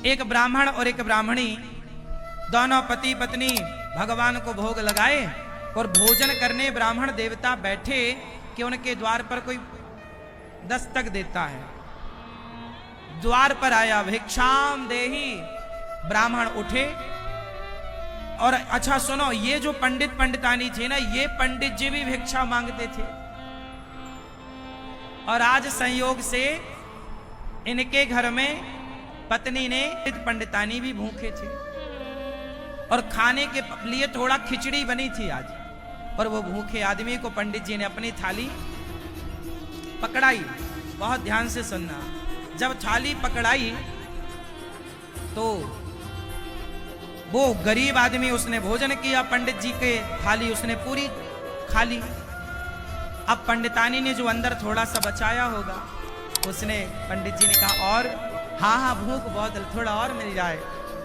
एक ब्राह्मण और एक ब्राह्मणी दोनों पति पत्नी भगवान को भोग लगाए और भोजन करने ब्राह्मण देवता बैठे कि उनके द्वार पर कोई दस्तक देता है। द्वार पर आया, भिक्षाम देहि। ब्राह्मण उठे और अच्छा सुनो, ये जो पंडित पंडितानी थे ना, ये पंडित जी भी भिक्षा मांगते थे। और आज संयोग से इनके घर में पत्नी ने पंडितानी भी भूखे थे और खाने के लिए थोड़ा खिचड़ी बनी थी आज। और वो भूखे आदमी को पंडित जी ने अपनी थाली पकड़ाई। बहुत ध्यान से सुनना, जब थाली पकड़ाई तो वो गरीब आदमी उसने भोजन किया, पंडित जी के थाली उसने पूरी खा ली। अब पंडितानी ने जो अंदर थोड़ा सा बचाया होगा, उसने पंडित जी ने कहा और हाँ हाँ भूख बहुत, थोड़ा और मिल जाए,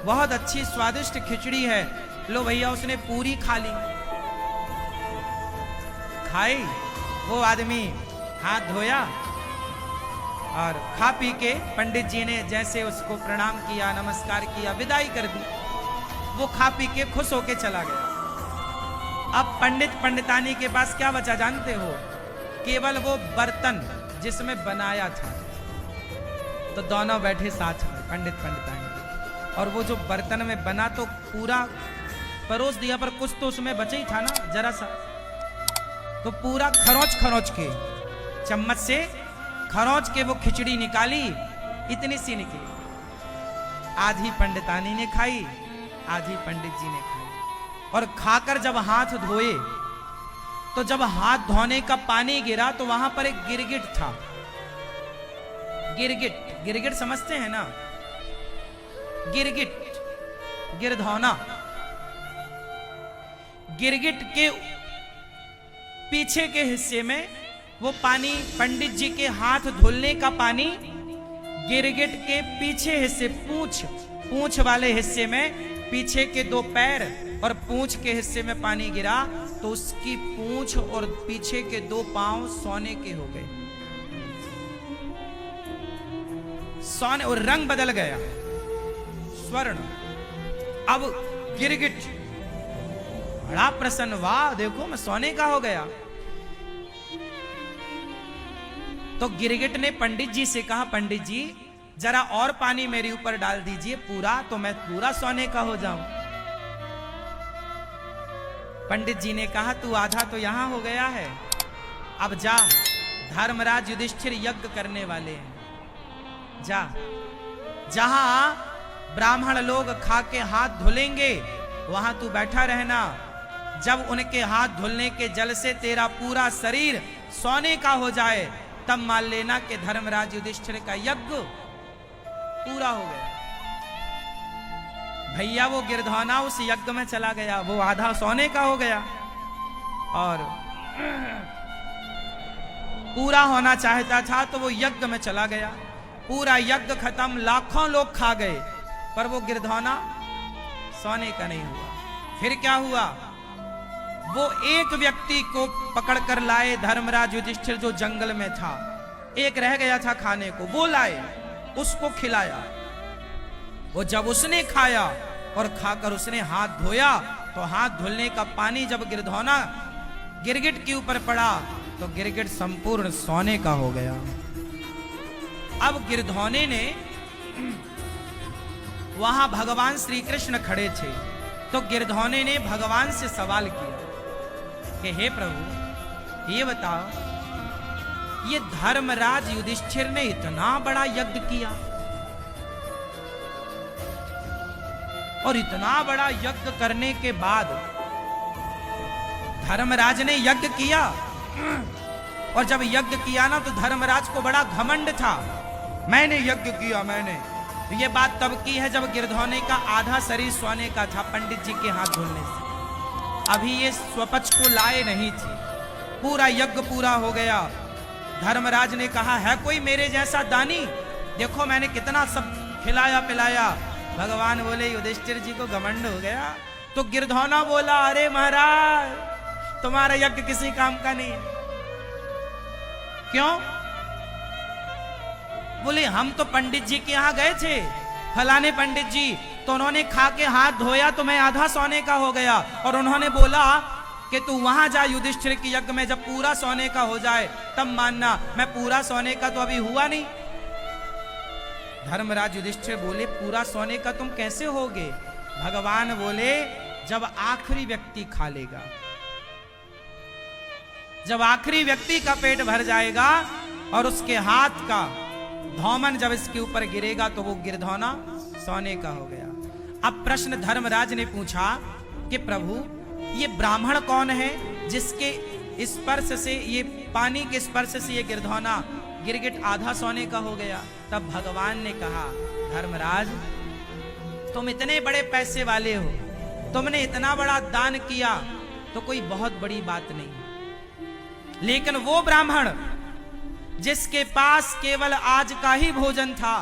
बहुत अच्छी स्वादिष्ट खिचड़ी है, लो भैया। उसने पूरी खा ली। खाई, वो आदमी हाथ धोया और खा पी के पंडित जी ने जैसे उसको प्रणाम किया, नमस्कार किया, विदाई कर दी। वो खा पी के खुश होके चला गया। अब पंडित पंडितानी के पास क्या बचा जानते हो? केवल वो बर्तन जिसमें बनाया था। तो दोनों बैठे साथ में, पंडित पंडितानी, और वो जो बर्तन में बना तो पूरा परोस दिया, पर कुछ तो उसमें बचा ही था ना, जरा सा। तो पूरा खरोंच खरोंच के, चम्मच से खरोंच के वो खिचड़ी निकाली, इतनी सी निकली। आधी पंडितानी ने खाई, आधी पंडित जी ने खाई। और खाकर जब हाथ धोए तो जब हाथ धोने का पानी गिरा तो वहां पर एक गिरगिट था। गिरगिट, गिरगिट समझते हैं ना? गिरगिट, गिरधौना। गिरगिट के पीछे के हिस्से में वो पानी, पंडित जी के हाथ धुलने का पानी गिरगिट के पीछे हिस्से, पूंछ वाले हिस्से में, पीछे के दो पैर और पूंछ के हिस्से में पानी गिरा तो उसकी पूंछ और पीछे के दो पांव सोने के हो गए। सोने, और रंग बदल गया, स्वर्ण। अब गिरगिट बड़ा प्रसन्न, वाह देखो मैं सोने का हो गया। तो गिरगिट ने पंडित जी से कहा, पंडित जी जरा और पानी मेरे ऊपर डाल दीजिए पूरा, तो मैं पूरा सोने का हो जाऊं। पंडित जी ने कहा तू आधा तो यहां हो गया है, अब जा, धर्मराज युधिष्ठिर यज्ञ करने वाले हैं, जा। जहां ब्राह्मण लोग खा के हाथ धुलेंगे वहां तू बैठा रहना। जब उनके हाथ धुलने के जल से तेरा पूरा शरीर सोने का हो जाए, तब मान लेना कि धर्मराज युधिष्ठिर का यज्ञ पूरा हो गया। भैया वो गिरधौना उस यज्ञ में चला गया, वो आधा सोने का हो गया और पूरा होना चाहता था तो वो यज्ञ में चला गया। पूरा यज्ञ खत्म, लाखों लोग खा गए, पर वो गिरधौना सोने का नहीं हुआ। फिर क्या हुआ? वो एक व्यक्ति को पकड़कर लाए धर्मराज युधिष्ठिर, जो जंगल में था, एक रह गया था खाने को, वो लाए, उसको खिलाया। वो जब उसने खाया और खाकर उसने हाथ धोया तो हाथ धुलने का पानी जब गिरधौना गिरगिट के ऊपर पड़ा तो गिरगिट संपूर्ण सोने का हो गया। अब गिरधौने ने, वहां भगवान श्री कृष्ण खड़े थे, तो गिरधौने ने भगवान से सवाल किया कि हे प्रभु ये बताओ, ये धर्मराज युधिष्ठिर ने इतना बड़ा यज्ञ किया और इतना बड़ा यज्ञ करने के बाद धर्मराज ने यज्ञ किया, और जब यज्ञ किया ना तो धर्मराज को बड़ा घमंड था, मैंने यज्ञ किया, मैंने। ये बात तब की है जब गिरधौने का आधा शरीर सोने का था पंडित जी के हाथ धुलने से। अभी ये स्वपक्ष को लाए नहीं थे, पूरा यज्ञ पूरा हो गया। धर्मराज ने कहा है कोई मेरे जैसा दानी, देखो मैंने कितना सब खिलाया पिलाया। भगवान बोले युधिष्ठिर जी को घमंड हो गया। तो गिरधौना बोला अरे महाराज तुम्हारा यज्ञ किसी काम का नहीं है। क्यों? बोले हम तो पंडित जी के यहां गए थे, फलाने पंडित जी, तो उन्होंने खा के हाथ धोया तो मैं आधा सोने का हो गया, और उन्होंने बोला कि तू वहां जा युधिष्ठिर के यज्ञ में, जब पूरा सोने का हो जाए तब मानना। मैं पूरा सोने का तो अभी हुआ नहीं। धर्मराज युधिष्ठिर बोले पूरा सोने का तुम कैसे होगे? भगवान बोले जब आखिरी व्यक्ति खा लेगा, जब आखिरी व्यक्ति का पेट भर जाएगा और उसके हाथ का धौमन जब इसके ऊपर गिरेगा तो वो गिरधौना सोने का हो गया। अब प्रश्न धर्मराज ने पूछा कि प्रभु ये ब्राह्मण कौन है जिसके स्पर्श से, ये पानी के स्पर्श से ये गिरधौना गिरगिट आधा सोने का हो गया? तब भगवान ने कहा धर्मराज तुम इतने बड़े पैसे वाले हो, तुमने इतना बड़ा दान किया तो कोई बहुत बड़ी बात नहीं, लेकिन वो ब्राह्मण जिसके पास केवल आज का ही भोजन था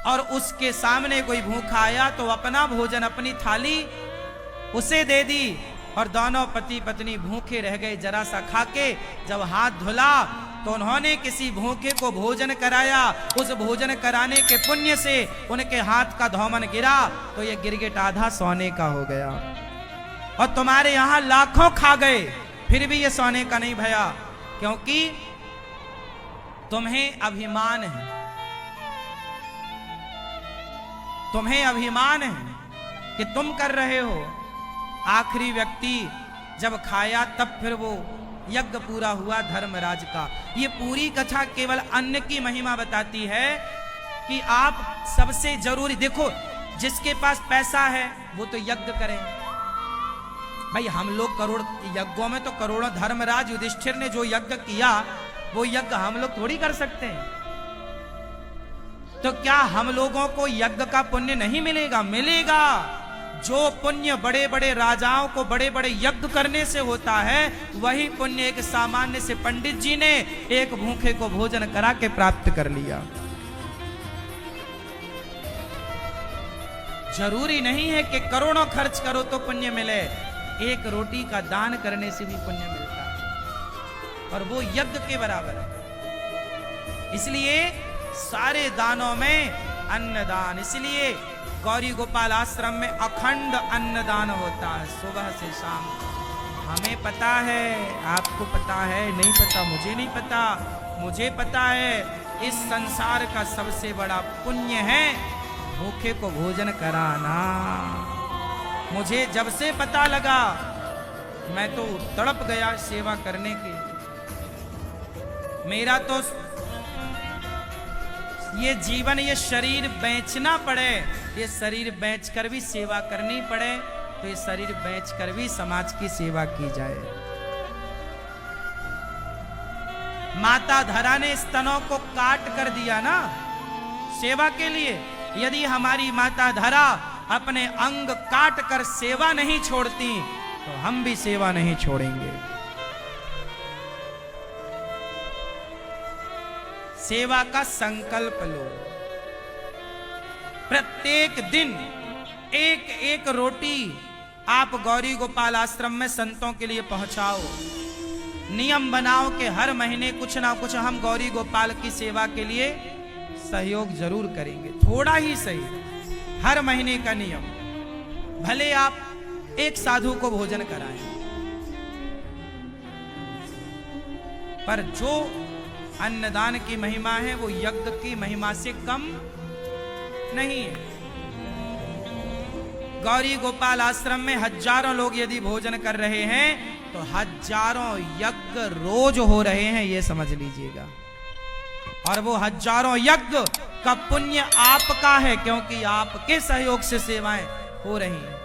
और उसके सामने कोई भूखा आया तो अपना भोजन, अपनी थाली उसे दे दी और दोनों पति पत्नी भूखे रह गए। जरा सा खाके जब हाथ धुला तो उन्होंने किसी भूखे को भोजन कराया, उस भोजन कराने के पुण्य से उनके हाथ का धौमन गिरा तो ये गिरगिट आधा सोने का हो गया। और तुम्हारे यहां लाखों खा गए फिर भी ये सोने का नहीं भया, क्योंकि तुम्हें अभिमान है, तुम्हें अभिमान है कि तुम कर रहे हो। आखिरी व्यक्ति जब खाया तब फिर वो यज्ञ पूरा हुआ धर्मराज का। ये पूरी कथा केवल अन्न की महिमा बताती है कि आप सबसे जरूरी देखो, जिसके पास पैसा है वो तो यज्ञ करें। भाई हम लोग करोड़ यज्ञों में तो करोड़ों, धर्मराज युधिष्ठिर ने जो यज्ञ किया वो यज्ञ हम लोग थोड़ी कर सकते हैं। तो क्या हम लोगों को यज्ञ का पुण्य नहीं मिलेगा? मिलेगा। जो पुण्य बड़े बड़े राजाओं को बड़े बड़े यज्ञ करने से होता है, वही पुण्य एक सामान्य से पंडित जी ने एक भूखे को भोजन करा के प्राप्त कर लिया। जरूरी नहीं है कि करोड़ों खर्च करो तो पुण्य मिले, एक रोटी का दान करने से भी पुण्य मिलता है और वो यज्ञ के बराबर है। इसलिए सारे दानों में अन्नदान, इसलिए गौरी गोपाल आश्रम में अखंड अन्नदान होता है सुबह से शाम। हमें पता है, आपको पता है, नहीं पता मुझे नहीं पता, मुझे पता है इस संसार का सबसे बड़ा पुण्य है भूखे को भोजन कराना। मुझे जब से पता लगा मैं तो तड़प गया सेवा करने के। मेरा तो ये जीवन, ये शरीर बेचना पड़े, ये शरीर बेचकर भी सेवा करनी पड़े तो ये शरीर बेचकर भी समाज की सेवा की जाए। माता धरा ने स्तनों को काट कर दिया ना सेवा के लिए। यदि हमारी माता धरा अपने अंग काट कर सेवा नहीं छोड़ती तो हम भी सेवा नहीं छोड़ेंगे। सेवा का संकल्प लो। प्रत्येक दिन एक एक रोटी आप गौरी गोपाल आश्रम में संतों के लिए पहुंचाओ। नियम बनाओ कि हर महीने कुछ ना कुछ हम गौरी गोपाल की सेवा के लिए सहयोग जरूर करेंगे, थोड़ा ही सही। हर महीने का नियम, भले आप एक साधु को भोजन कराएं, पर जो अन्नदान की महिमा है वो यज्ञ की महिमा से कम नहीं है। गौरी गोपाल आश्रम में हजारों लोग यदि भोजन कर रहे हैं तो हजारों यज्ञ रोज हो रहे हैं, ये समझ लीजिएगा। और वो हजारों यज्ञ का पुण्य आपका है, क्योंकि आपके सहयोग से सेवाएं हो रही हैं।